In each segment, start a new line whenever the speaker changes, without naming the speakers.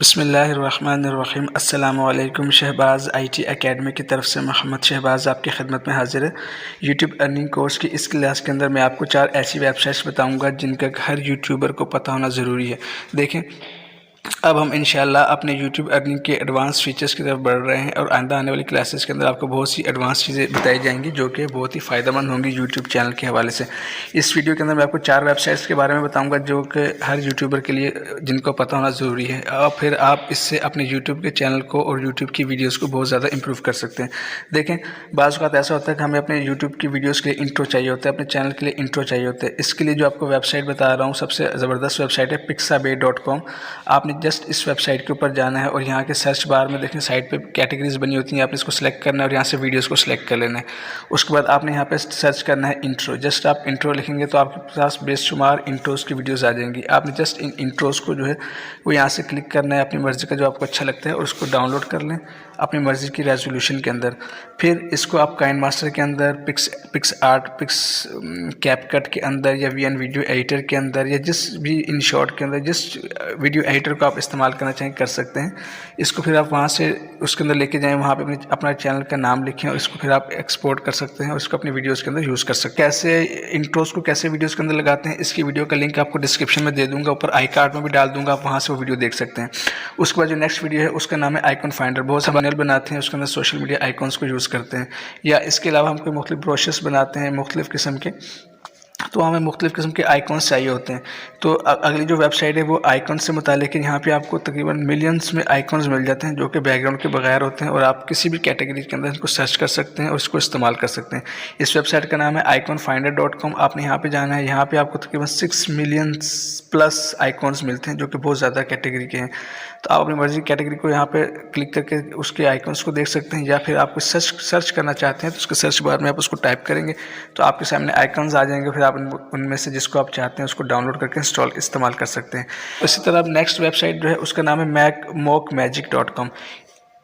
बिस्मिल्लाहिर्रहमानिर्रहीम। अस्सलामुअलैकुम। Shahbaz IT academy की तरफ से मोहम्मद शहबाज़ आपकी खिदमत में हाजिर है। यूट्यूब अर्निंग कोर्स की इस क्लास के अंदर मैं आपको 4 ऐसी वेबसाइट्स बताऊंगा जिनका हर यूट्यूबर को पता होना ज़रूरी है। देखें, अब हम इंशाल्लाह अपने यूट्यूब अर्निंग के एडवांस फीचर्स की तरफ बढ़ रहे हैं और आइंदा आने वाली क्लासेस के अंदर आपको बहुत सी एडवांस चीज़ें बताई जाएंगी जो कि बहुत ही फ़ायदेमंद होंगी यूट्यूब चैनल के हवाले से। इस वीडियो के अंदर मैं आपको 4 वेबसाइट्स के बारे में बताऊंगा जो कि हर यूट्यूबर के लिए जिनको पता होना ज़रूरी है, और फिर आप इससे अपने यूट्यूब के चैनल को और यूट्यूब की वीडियोज़ को बहुत ज़्यादा इंप्रूव कर सकते हैं। देखें, बाज़ औक़ात ऐसा होता है कि हमें अपने यूट्यूब की वीडियोज़ के लिए इंट्रो चाहिए होता है, अपने चैनल के लिए इंट्रो चाहिए होता है। इसके लिए जो आपको वेबसाइट बता रहा हूँ सबसे ज़बरदस्त वेबसाइट है pixabay.com। आपने जस्ट इस वेबसाइट के ऊपर जाना है और यहाँ के सर्च बार में देखें साइड पे कैटेगरीज बनी होती हैं, आपने इसको सेलेक्ट करना है और यहाँ से वीडियोस को सिलेक्ट कर लेना है। उसके बाद आपने यहाँ पे सर्च करना है इंट्रो। जस्ट आप इंट्रो लिखेंगे तो आपके पास बेशुमार इंट्रोज़ की वीडियोस आ जाएंगी। आपने जस्ट इन इंट्रोज़ को जो है वो यहाँ से क्लिक करना है, अपनी मर्ज़ी का जो आपको अच्छा लगता है और उसको डाउनलोड कर लें अपनी मर्ज़ी की रेजोल्यूशन के अंदर। फिर इसको आप काइनमास्टर के अंदर, पिक्सआर्ट, कैपकट के अंदर या वीएन वीडियो एडिटर के अंदर या जिस भी InShot के अंदर जिस वीडियो एडिटर को आप इस्तेमाल करना चाहें कर सकते हैं। इसको फिर आप वहाँ से उसके अंदर लेके जाएं, वहाँ पे अपना चैनल का नाम लिखें और इसको फिर आप एक्सपोर्ट कर सकते हैं और इसको अपनी वीडियोज़ के अंदर यूज़ कर सकते हैं। कैसे इंट्रोज़ को कैसे वीडियोज़ के अंदर लगाते हैं इसकी वीडियो का लिंक आपको डिस्क्रिप्शन में दे दूँगा, ऊपर आई कार्ड में भी डाल दूँगा, आप वहाँ से वो वीडियो देख सकते हैं। उसके बाद जो नेक्स्ट वीडियो है उसका नाम है आइकॉन फाइंडर। बहुत से चैनल बनाते हैं उसके अंदर सोशल मीडिया आइकॉन्स को यूज़ करते हैं, या इसके अलावा हम कोई मुख्तलिफ ब्रोशर्स बनाते हैं मुख्तलिफ किस्म के, तो हमें मुख्तलिफ़ किस्म के आइकॉन्स चाहिए होते हैं। तो अगली जो वेबसाइट है वो आइकॉन से मुतालिक है। यहाँ पे आपको तकरीबन मिलियंस में आइकॉन्स मिल जाते हैं जो कि बैकग्राउंड के बगैर होते हैं और आप किसी भी कैटेगरी के अंदर इनको सर्च कर सकते हैं और इसको इस्तेमाल कर सकते हैं। इस वेबसाइट का नाम है iconfinder.com। आपने यहाँ पे जाना है, यहाँ पे आपको तकरीबन 6 मिलियन प्लस आइकॉन्स मिलते हैं जो कि बहुत ज़्यादा कैटेगरी के हैं। तो आप अपनी मर्ज़ी कैटेगरी को यहाँ पे क्लिक करके उसके आइकॉन्स को देख सकते हैं, या फिर आप सर्च करना चाहते हैं तो उसके सर्च बार में आप उसको टाइप करेंगे तो आपके सामने आइकॉन्स आ जाएंगे। फिर आप उनमें से जिसको आप चाहते हैं उसको डाउनलोड करके इस्तेमाल कर सकते हैं। इसी तरह अब नेक्स्ट वेबसाइट जो है उसका नाम है mockmagic.com।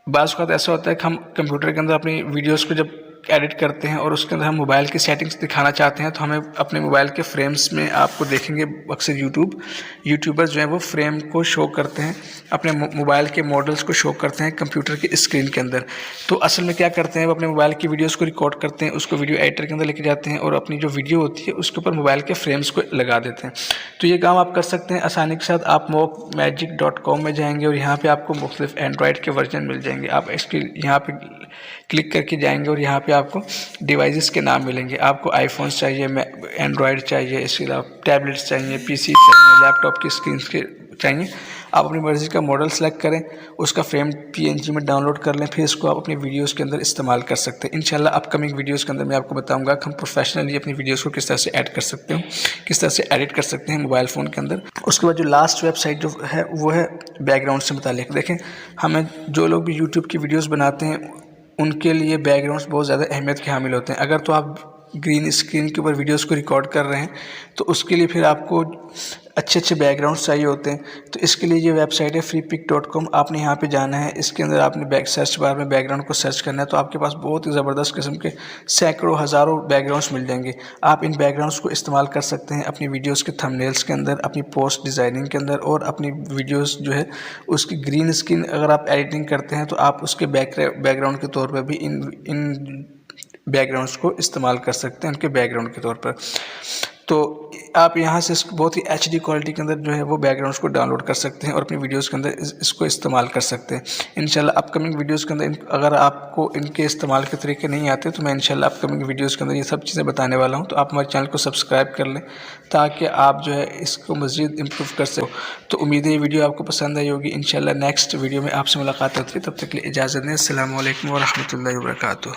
बाज़ वक़्त ऐसा होता है कि हम कंप्यूटर के अंदर अपनी वीडियोज़ को जब एडिट करते हैं और उसके अंदर हम मोबाइल की सेटिंग्स दिखाना चाहते हैं तो हमें अपने मोबाइल के फ्रेम्स में आपको देखेंगे अक्सर यूट्यूबर्स जो हैं वो फ्रेम को शो करते हैं, अपने मोबाइल के मॉडल्स को शो करते हैं कंप्यूटर की स्क्रीन के अंदर। तो असल में क्या करते हैं, वो अपने मोबाइल की वीडियोस को रिकॉर्ड करते हैं, उसको वीडियो एडिटर के अंदर लेके जाते हैं और अपनी जो वीडियो होती है उसके ऊपर मोबाइल के फ्रेम्स को लगा देते हैं। तो ये काम आप कर सकते हैं आसानी के साथ। आप mockmagic.com में जाएंगे और यहाँ पर आपको मुख्तलिफ एंड्रॉयड के वर्जन मिल जाएंगे। आप इसके यहाँ पर क्लिक करके जाएंगे और यहाँ पे आपको डिवाइसेस के नाम मिलेंगे। आपको आईफोन्स चाहिए, एंड्रॉयड चाहिए, इसके अलावा टैबलेट्स चाहिए, पीसी चाहिए, लैपटॉप की स्क्रीन के चाहिए। आप अपनी मर्ज़ी का मॉडल सेलेक्ट करें, उसका फ्रेम PNG में डाउनलोड कर लें, फिर इसको आप अपनी वीडियोज़ के अंदर इस्तेमाल कर सकते हैं। इंशाल्लाह अपकमिंग वीडियोज़ के अंदर मैं आपको बताऊंगा कि हम प्रोफेशनली अपनी वीडियोज़ को किस तरह से ऐड कर सकते हैं, किस तरह से एडिट कर सकते हैं मोबाइल फ़ोन के अंदर। उसके बाद जो लास्ट वेबसाइट जो है वो है बैकग्राउंड से मुतालिक। देखें, हमें जो लोग भी यूट्यूब की वीडियोज़ बनाते हैं उनके लिए बैकग्राउंड्स बहुत ज़्यादा अहमियत के हामिल होते हैं। अगर तो आप ग्रीन स्क्रीन के ऊपर वीडियोस को रिकॉर्ड कर रहे हैं तो उसके लिए फिर आपको अच्छे बैकग्राउंड्स चाहिए होते हैं। तो इसके लिए ये वेबसाइट है freepik.com। आपने यहाँ पे जाना है, इसके अंदर आपने सर्च बार में बैकग्राउंड को सर्च करना है तो आपके पास बहुत ही ज़बरदस्त किस्म के सैकड़ों हज़ारों बैकग्राउंड्स मिल जाएंगे। आप इन बैकग्राउंड्स को इस्तेमाल कर सकते हैं अपनी वीडियोज़ के थंबनेल्स के अंदर, अपनी पोस्ट डिज़ाइनिंग के अंदर, और अपनी वीडियोज़ जो है उसकी ग्रीन स्क्रीन अगर आप एडिटिंग करते हैं तो आप उसके बैकग्राउंड के तौर पर भी इन बैकग्राउंड्स को इस्तेमाल कर सकते हैं उनके बैकग्राउंड के तौर पर। तो आप यहाँ से बहुत ही HD क्वालिटी के अंदर जो है वो बैकग्राउंड्स को डाउनलोड कर सकते हैं और अपनी वीडियोज़ के अंदर इसको इस्तेमाल कर सकते हैं। इंशाल्लाह अपकमिंग वीडियोज़ के अंदर अगर आपको इनके इस्तेमाल के तरीके नहीं आते तो मैं इंशाल्लाह अपकमिंग वीडियोज़ के अंदर ये सब चीज़ें बताने वाला हूँ। तो आप हमारे चैनल को सब्सक्राइब कर लें ताकि आप जो है इसको मज़ीद इम्प्रूव कर सको। तो उम्मीद है ये वीडियो आपको पसंद आई होगी। इंशाल्लाह नेक्स्ट वीडियो में आपसे मुलाकात होती है, तब तक के लिए इजाज़त दें। अस्सलामु अलैकुम व रहमतुल्लाहि व बरकातुहू।